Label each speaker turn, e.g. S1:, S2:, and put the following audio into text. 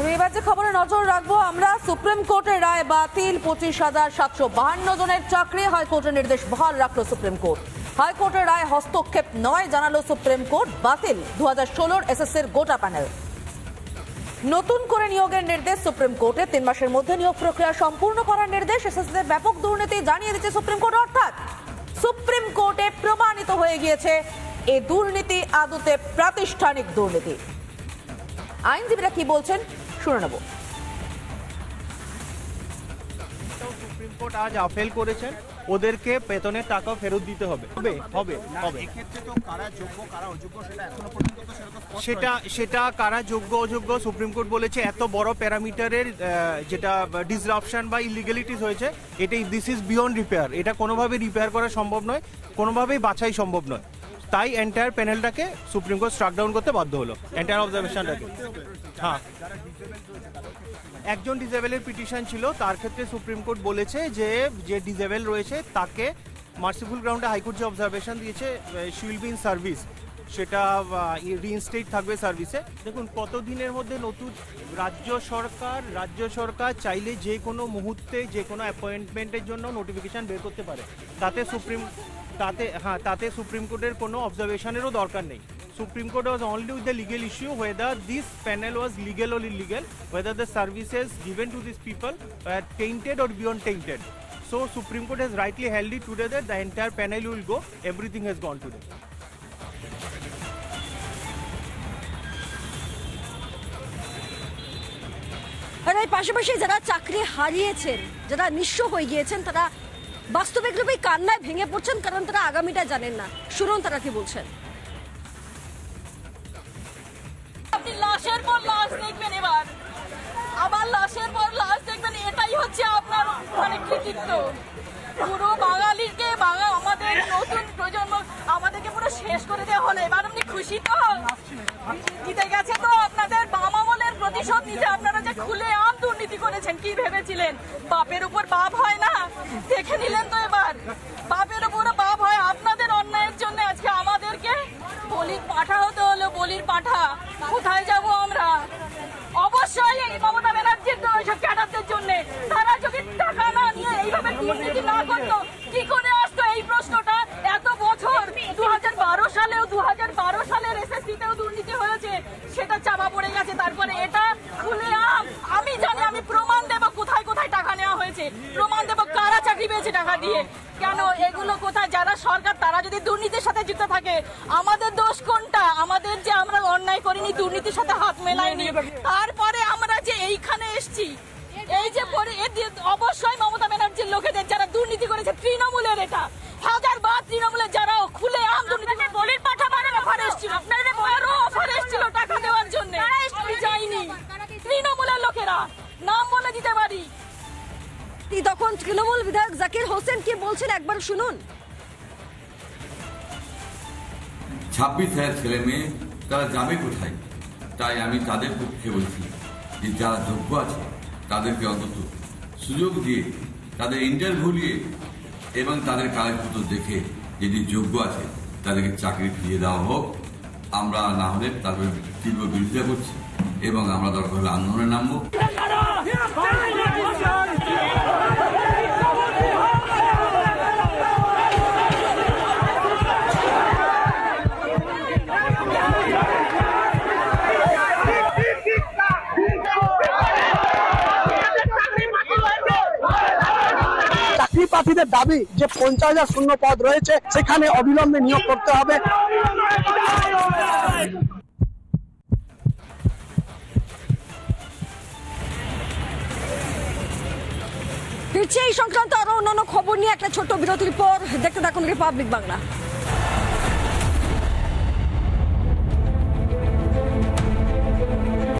S1: এবার যে খবরে নজর রাখবো আমরা, সুপ্রিম কোর্টের রায় বাতিল, 25,752 জনের চাকরি। হাইকোর্টের নির্দেশ বহাল রাখলো সুপ্রিম কোর্ট। হাইকোর্টের রায় হস্তক্ষেপ নয় জানালো সুপ্রিম কোর্ট। বাতিল 2016 এসএসসির গোটা প্যানেল। নতুন করে নিয়োগের নির্দেশ সুপ্রিম কোর্টে। 3 মাসের মধ্যে নিয়োগ প্রক্রিয়া সম্পূর্ণ করার নির্দেশ। এসএসসির ব্যাপক দুর্নীতি জানিয়ে দিচ্ছে সুপ্রিম কোর্ট। অর্থাৎ সুপ্রিম কোর্টে প্রমাণিত হয়ে গিয়েছে এই দুর্নীতি আদতে প্রাতিষ্ঠানিক দুর্নীতি। আইনজীবীরা কি বলছেন শুনে নেব।
S2: সুপ্রিম কোর্ট আজ আপিল করেছেন, ওদেরকে বেতনের টাকা ফেরত দিতে হবে। সেটা কারা যোগ্য অযোগ্য সুপ্রিম কোর্ট বলেছে। এত বড় প্যারামিটারের যেটা ডিসরাপশন বা ইলিগালিটিস হয়েছে, এটা দিস ইজ বিয়ন্ড রিপেয়ার। এটা কোনোভাবে রিপেয়ার করা সম্ভব নয়, কোনোভাবেই বাছাই সম্ভব নয়। তাই এন্টায়ার প্যানেলটাকে সুপ্রিম কোর্ট স্ট্রাক ডাউন করতে বাধ্য হলো, এন্টায়ার অবজারভেশনটাকে। হ্যাঁ, একজন ডিসেবলের পিটিশন ছিল, তার ক্ষেত্রে সুপ্রিম কোর্ট বলেছে যে ডিসেবল রয়েছে তাকে মার্সিফুল গ্রাউন্ডে হাইকোর্ট যে অবজারভেশন দিয়েছে, she will be in service, সেটা রিইনস্টেট থাকবে সার্ভিসে। দেখুন, কতদিনের মধ্যে নতুন রাজ্য সরকার চাইলে যে কোনো মুহূর্তে যে কোনো অ্যাপয়েন্টমেন্টের জন্য নোটিফিকেশন বের করতে পারে। তাতে সুপ্রিম কোর্টের কোনো অবজারভেশনেরও দরকার নেই। Supreme Court was only with the legal issue whether this panel was legal or illegal, whether the services given to these people were tainted or beyond tainted. So Supreme Court has rightly held it today that the entire panel will go, everything has gone today.
S3: আর এই পাশাপাশি যারা চাকরি হারিয়েছেন, যারা নিঃস্ব হয়ে গিয়েছেন, তারা বাস্তবিক রূপে কান্নায় ভেঙে পড়ছেন, কারণ তারা আগামীটা জানেন না। শুনুন তারা কি বলছেন।
S4: লাশের পর লাশ দেখবেন, এবার আবার লাশের পর লাশ দেখবেন, এটাই হচ্ছে আপনার মানে কৃতিত্ব। পুরো বাঙালিকে আমাদের নতুন প্রজন্ম আমাদেরকে পুরো শেষ করে দেওয়া হলো। এবার আপনি খুশি তো? জিতে গেছে তো আপনাদের বাম আমলের প্রতিশোধ নিতে। আপনারা যে খুলে আম দুর্নীতি করেছেন, কি ভেবেছিলেন বাপের উপর বাপ হয় না? দেখে নিলেন তো, এবার বাপের উপর বাপ হয়। আপনাদের অন্যায়ের জন্য আজকে আমাদেরকে বলির পাঠা হতে হলো। বলির পাঠা কোথায় যাব আমরা? অবশ্যই এই মমতা ব্যানার্জির ওইসব ক্যাডারদের জন্য। তারা যদি টাকা না নিয়ে এইভাবে দুর্নীতি না করতো, কি করে আসতো? এই প্রশ্নটা এত বছর 2012 সালেও 2012 সালের এসএসসিতেও দুর্নীতি হয়েছে, সেটা চাপা পড়ে গেছে। তারপরে এটা খুলে আমি জানি, আমি প্রমাণ দেব কোথায় কোথায় টাকা নেওয়া হয়েছে, প্রমাণ দেব কারা চাকরি পেয়েছে টাকা দিয়ে। কেন এগুলো কোথায়? যারা সরকার তারা যদি দুর্নীতির সাথে যুক্ত থাকে, আমাদের দোষ কোনটা? আমাদের যে আমরা অন্যায় করিনি, দুর্নীতির সাথে হাত মেলাইনি, তারপরে আমরা যে এইখানে এসছি, এই যে অবশ্যই মমতা ব্যানার্জির লোকেদের যারা দুর্নীতি করেছে, তৃণমূলের, এটা হাজার বার তৃণমূলের যারা খুলে আম দুর্নীতি বলির পাঠা বানানো অফার এসেছিল, আরো অফার এসেছিল টাকা দেওয়ার জন্য, যাইনি। তৃণমূলের লোকেরা নাম বলে দিতে পারি।
S3: তখন তৃণমূল বিধায়ক জাকির হোসেন কি বলছেন একবার শুনুন।
S5: 26,000 ছেলে মেয়ে তারা যাবে কোথায়? তাই আমি তাদের পক্ষে বলছি যে যারা যোগ্য আছে তাদেরকে অন্তত সুযোগ দিয়ে, তাদের ইন্টারভিউ নিয়ে এবং তাদের কাগজপত্র দেখে যদি যোগ্য আছে তাদেরকে চাকরি ফিরিয়ে দেওয়া হোক। আমরা না হলে তাদের তীব্র বিরোধিতা করছি এবং আমরা দরকার হলে আন্দোলনে নামবো।
S6: প্রার্থীদের দাবি যে 50,000 শূন্য পদ রয়েছে, সেখানে অবিলম্বে নিয়োগ করতে হবে।
S3: ফিরছে এই সংক্রান্ত আরো অন্যান্য খবর নিয়ে একটা ছোট্ট বিরতির পর। দেখতে থাকুন রিপাবলিক বাংলা।